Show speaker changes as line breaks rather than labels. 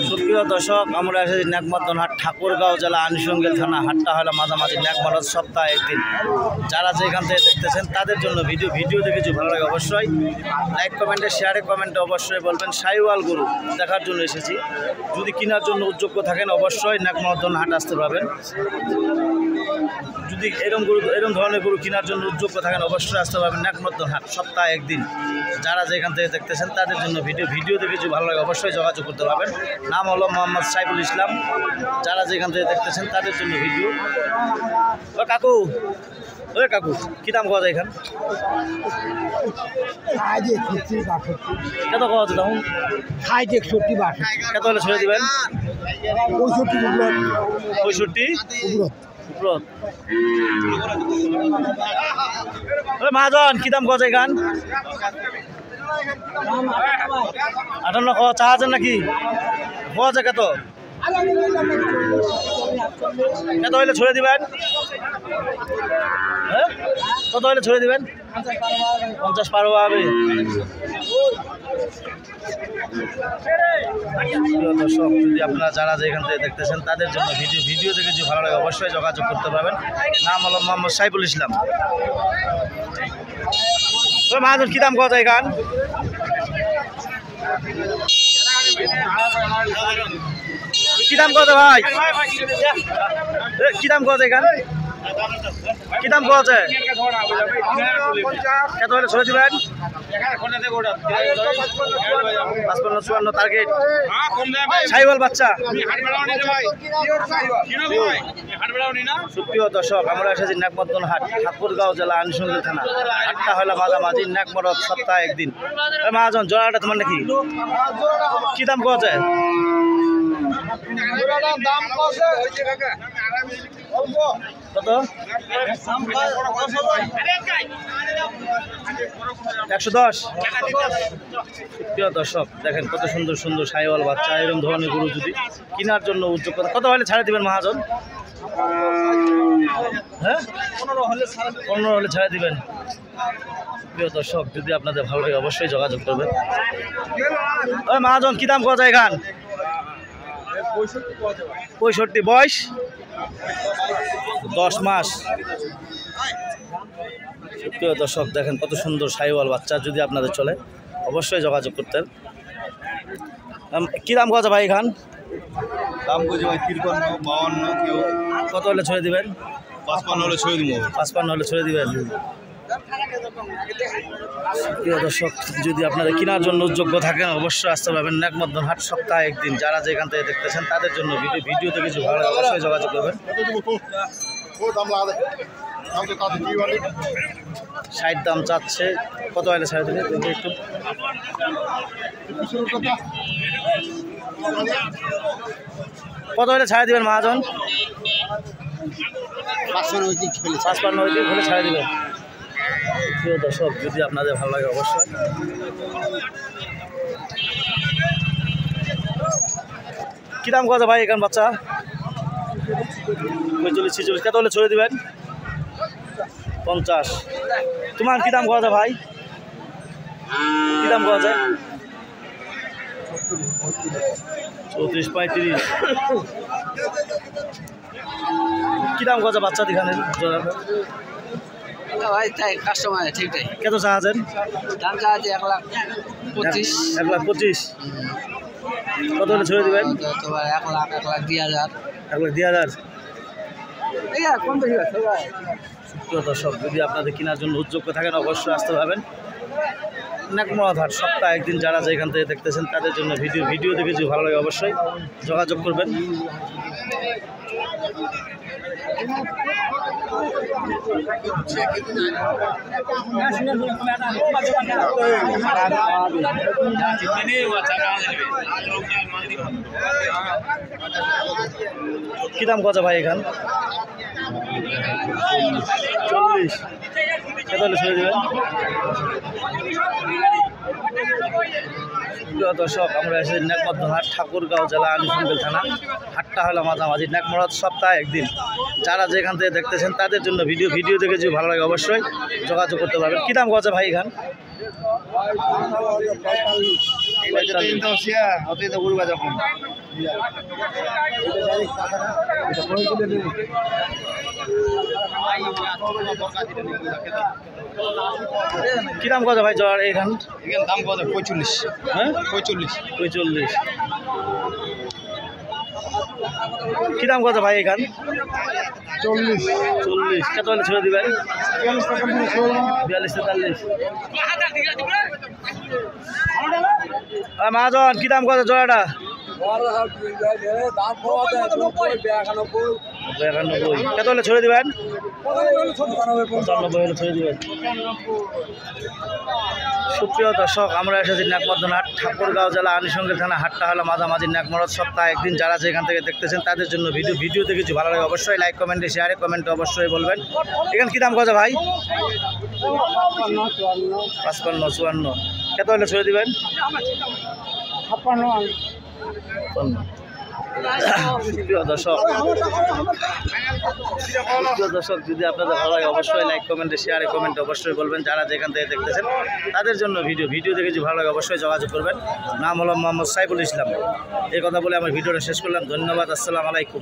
সুপ্রিয় দর্শক, আমরা এসেছি নেকমতনহাট, ঠাকুরগাঁও জেলা, আনিসঙ্গেল থানা। হাটটা হলো মাঝামাঝি নেকমরদ, সপ্তাহে একদিন। যারা যেখান থেকে দেখতেছেন তাদের জন্য ভিডিও দেখেছি, ভালো লাগে অবশ্যই লাইক কমেন্টে শেয়ারে কমেন্টে অবশ্যই বলবেন। সাইওয়াল গরু দেখার জন্য এসেছি। যদি কেনার জন্য উদ্যোগ্য থাকেন অবশ্যই নেকমতনহাট আসতে পারবেন। যদি এরকম ধরনের গরু কেনার জন্য উদ্যোগ্য থাকেন অবশ্যই আসতে পারবেন নেকমতনহাট, সপ্তাহে একদিন। যারা যেখান থেকে দেখতেছেন তাদের জন্য ভিডিও দেখেছি, ভালো লাগে অবশ্যই যোগাযোগ করতে পারবেন। নাম হলো মোহাম্মদ সাইফুল ইসলাম। যারা যেখান থেকে দেখতেছেন তাদের জন্য ভিডিও। ও কাকু, কী দাম পাওয়া যায় এখান? কত পাওয়া যায় তখন?
61
কত হলে ছেড়ে দেবেন? 65 মহাজন, কী দাম পাওয়া যায় এখান? 58 চা আছেন নাকি? পাওয়া যায় কত? কত হইলে ছড়ে দিবেন? হ্যাঁ, কত হইলে ছড়ে দিবেন? 50 পার হবে। দর্শক, যদি আপনারা যারা যেখান থেকে দেখতেছেন তাদের জন্য ভিডিও দেখেছি, ভালো লাগে অবশ্যই যোগাযোগ করতে পারবেন। নাম হলো মোহাম্মদ সাইফুল ইসলাম। মহাজন, কী দাম কথা এখান? কি দাম কত ভাই? কি দাম কত এখান? কি দাম কত? কত হলে ছেড়ে দিবেন? 55-54 টার্গেট। সাইওয়াল বাচ্চা। সুপ্রিয় দর্শক, আমরা এসেছি নেকমতনহাট, ঠাকুরগাঁও জেলা, আনিসঙ্গেল থানা। হাটটা হলো মাঝামাঝি নেকমরদ, সপ্তাহে একদিন। মহাজন, জোড়াটা তোমার নাকি? কি দাম কত? কত? 110। প্রিয় দর্শক, দেখেন কত সুন্দর সুন্দর সাইওয়াল বাচ্চা। এরকম ধরনের গরু যদি কেনার জন্য উদ্যোগ করেন, কত হলে ছাড়ে দিবেন মহাজন? হ্যাঁ, 15 হলে ছাড়ে দিবেন। প্রিয় দর্শক, যদি আপনাদের ভালো লাগে অবশ্যই যোগাযোগ করবেন। ওই মহাজন, কী দাম কত এখান? 65। বয়স 10 মাস। প্রিয় দর্শক, দেখেন কত সুন্দর সাইওয়াল বাচ্চা। যদি আপনাদের চলে অবশ্যই যোগাযোগ করতেন। কী দাম কত ভাই এখান?
দাম করছে ভাই 53, 52।
কত হলে ছেড়ে দিবেন?
55 হলে ছেড়ে দিব।
55 হলে ছেড়ে দিবেন। প্রিয় দর্শক, যদি আপনাদের কেনার জন্য উদ্যোগ্য থাকেন অবশ্যই আসতে পারবেন নেকমতনহাট, সপ্তাহে একদিন। যারা যেখান থেকে দেখতেছেন তাদের জন্য ভিডিও দেখেছি, ভালো লাগে অবশ্যই যোগাযোগ করবেন। 60 দাম চাচ্ছে, কত হলে ছাড়ে দেবে একটু? কত হলে ছাড়ে দিবেন মহাজন? 55 হলে ছাড়ে দিবেন। প্রিয় দর্শক, যদি আপনাদের ভালো লাগে অবশ্যই। কী দাম কত ভাই এখান বাচ্চা? 45-46। কত হলে ছড়ে দিবেন? 50। তোমার কী দাম কত ভাই? কী দাম কত যায়? 34-35। কী দাম কত বাচ্চা এখানে?
ভাই তাই কাস্টমার ঠিক তাই।
কত চাচ্ছেন?
দাম চা আছে 1,25,000।
1,25,000। কত হলে ছেড়ে দেবেন?
তোমার 1,02,000।
1,02,000।
কম বেশি আছে ভাই।
প্রিয় দর্শক, যদি আপনাদের কেনার জন্য উদ্যোগ্য থাকেন অবশ্যই আসতে পারবেন নেকমতনহাট, সপ্তাহে একদিন। যারা যেখান থেকে দেখতেছেন তাদের জন্য ভিডিও দেখেছি, ভালো লাগে অবশ্যই যোগাযোগ করবেন। কি দাম কত ভাই এখান? 40। কত হলে ছেড়ে দেবেন? দর্শক, আমরা এসেছি নেকমতনহাট, ঠাকুরগাঁও জেলা, আনিসঙ্গেল থানা। হাটটা হলো মাঝামাঝি নেকমরদ, সপ্তাহে একদিন। যারা যেখান থেকে দেখতেছেন তাদের জন্য ভিডিও দেখেছি, ভালো লাগে অবশ্যই যোগাযোগ করতে পারবেন। কী দাম কত ভাই এখান?
গরু বাজার কম।
কি দাম কত ভাই জোয়ার এইখান?
এখানে দাম কত? 45।
হ্যাঁ
45।
45। কি দাম কত ভাই এখান?
40।
40। কত হলে ছেড়ে দিবেন? 42 43। মহাজন কি দাম কত জোড়াটা? 92। কত হলে ছেড়ে দিবেন? 95 হলে ছেড়ে দিবেন। সুপ্রিয় দর্শক, আমরা এসেছি ন্যাকমদ্দন হাট, ঠাকুরগাঁও জেলা আনিশঙ্গেল থানা। হাটটা হলো মাঝামাঝি ন্যাকমরদ, সপ্তাহে একদিন। যারা যেখান থেকে দেখতেছেন তাদের জন্য ভিডিওতে কিছু ভালো লাগে অবশ্যই লাইক কমেন্টে শেয়ারে কমেন্টে অবশ্যই বলবেন। এখানে কি দাম কত ভাই? 55 54। কত হলে ছেড়ে দিবেন? 56। প্রিয় দর্শক যদি আপনাদের ভালো লাগে অবশ্যই লাইক কমেন্টে শেয়ারে কমেন্টে অবশ্যই বলবেন। যারা যেখান থেকে দেখতেছেন তাদের জন্য ভিডিওতে কিছু ভালো লাগে অবশ্যই যোগাযোগ করবেন। নাম হলো মোহাম্মদ সাইফুল ইসলাম। এই কথা বলে আমার ভিডিওটা শেষ করলাম। ধন্যবাদ। আসসালামু আলাইকুম।